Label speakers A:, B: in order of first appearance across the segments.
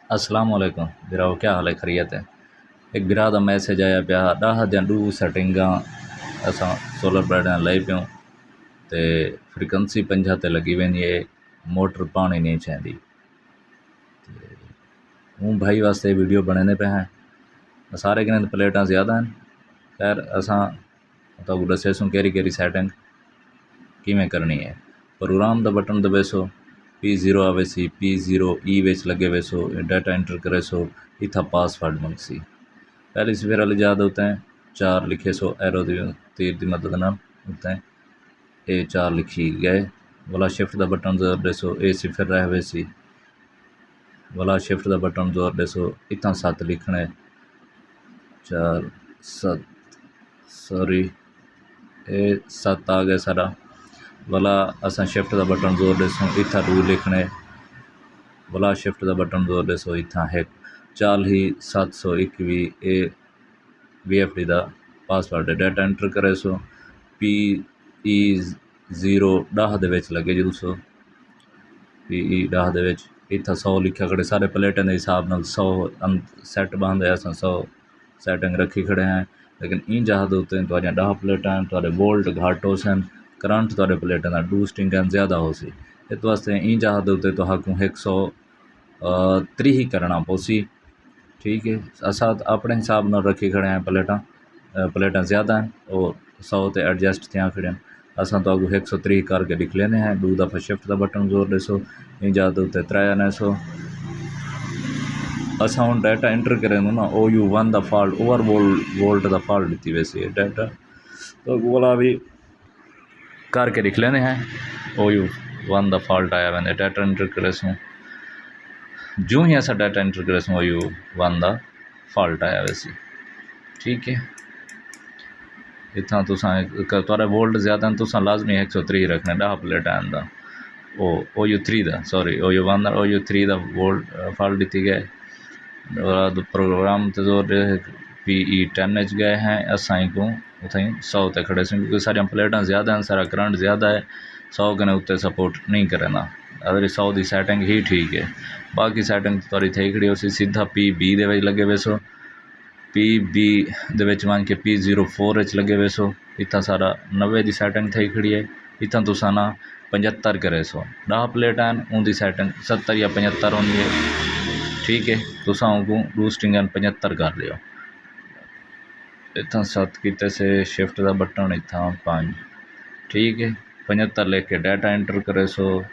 A: अस्सलाम वालेकुम बिराओ, क्या हाल है? खैरियत है। एक बिरा का मैसेज आया पिया, 10 ਜਾਂ 2 सैटिंगां असां सोलर पैनल लई पियूं ते फ्रीक्वेंसी 50 ते लगी वेंदी है, मोटर पानी नहीं चैंदी। हूँ भाई वास्ते वीडियो बने पे हैं, सारे कने प्लेटां ज़्यादा हैं। खैर असां तुहानू दस्सेसूं केह्ड़ी सैटिंग किवें करनी है। प्रोग्राम का बटन दबेसो, P0 आवेसी, P0E विच लगे वेसो, डाटा एंटर करेसो, इत्था पासवर्ड मंगसी। पहली सफेर वाली याद उत्ते 4 लिखे सो, एरो दी तीर की मदद नाल उत्ते ये 4 लिखी गए। वाला शिफ्ट का बटन जोर देसो, ये 0 रह वेसी। वाला शिफ्ट का बटन जोर देसो, इत्था 7 लिखने, 4 7 सॉरी ये 7 आ गए सारा। वाला असां शिफ्ट का बटन जोर देसो, इत्था 2 लिखने। वाला शिफ्ट का बटन जोर देसो, इत्था 1 4721 ये VFD का पासवर्ड है। डाटा एंटर करे सो, PE0 10 दे विच लगे जरूसो, PE 10 दे विच इत्था 100 लिखा खड़े। सारे प्लेटें के हिसाब नाल 100 सैट बंद है, असां 100 सैटिंग रखी खड़े हैं। लेकिन इन जहाज उत्ते तुहाडियां 10 प्लेटां हैं, तुहाडे वोल्ट घट हो सन, करंट तुहाडे प्लेटां दा बूस्टिंग ज़्यादा हो सी। इस वास्ते इन जहाज उत्ते तुहाकू 130 करना पोसी। ठीक है, असां अपने हिसाब नाल रखी खड़े हैं प्लेटां ज़्यादा हैं, वो 100 ते एडजस्ट थियां खड़े हैं। असां तो अगू 130 करके लिख लेने हैं। 2 दफ़ा शिफ्ट का बटन जोर देसो, इन जाते उत्ते 3 आने सो। असां हुण डाटा एंटर करें ना, OU1 का फॉल्ट, ओवर वोल्ट का फॉल्ट दी वैसे डाटा तो वाला भी करके लिख लेने हैं। OU1 का फॉल्ट आया मैंने डाटा एंटर करे सो, जो ही ऐसा डाटा एंटर करे सो OU1 का फॉल्ट आया वैसे। ठीक है, इतना तुहाडा वोल्ट ज़्यादा तुसां लाजमी 130 रखना। 10 प्लेटां दा OU3 का सॉरी OU1 का OU3 का वोल्ट फॉल्ट दी गए। प्रोग्राम तो जोर PE10 गए हैं। असां को उत 100 ते खड़े से, क्योंकि सारिया प्लेटां ज़्यादा हैं, सारा करंट ज़्यादा है। 100 कने उत्ते सपोर्ट नहीं करना, अगर 100 की सैटिंग ही ठीक है। बाकी सैटिंग थोड़ी थी खड़ी उसी सीधा PB दे विच लगे वेसो, PB दे विच मान के P04 लगे वेसो। इतना सारा 90 की सैटिंग थी खड़ी है। इतना तुसा ना 75 करे सो, 10 प्लेटां उनकी सैटिंग 70 या 75 होनी है। ठीक है, तुसा उनको बूस्टिंग 75 कर लियो। इतना 7 किते से शिफ्ट का बटन, इतना 5। ठीक है, 75 लेके डाटा एंटर करे सो।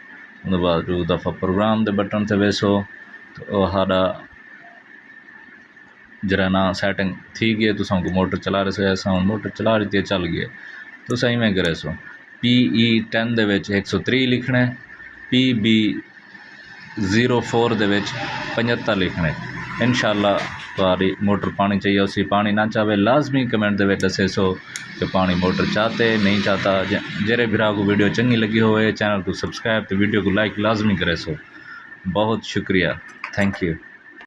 A: उनके बाद 2 दफ़ा प्रोग्राम के बटन से वेसो, तो सारा जरा ना सैटिंग थी गई। तुसा को मोटर चला रहे सो, ऐसा हम मोटर चला रही थी, चल गए। तुसा इवें करे सो, PE10 दे विच 130 लिखने, PB04 दे विच 75 लिखने। इंशाअल्लाह तुम्हारी मोटर पानी चाहिए उसी, पानी ना चाहे लाजमी कमेंट दे विच दसे सो कि पानी मोटर चाहते नहीं चाहता। जेरे भरा को वीडियो चंगी लगी हो चैनल को सब्सक्राइब तो वीडियो को लाइक लाजमी करे सो। बहुत शुक्रिया, थैंक यू।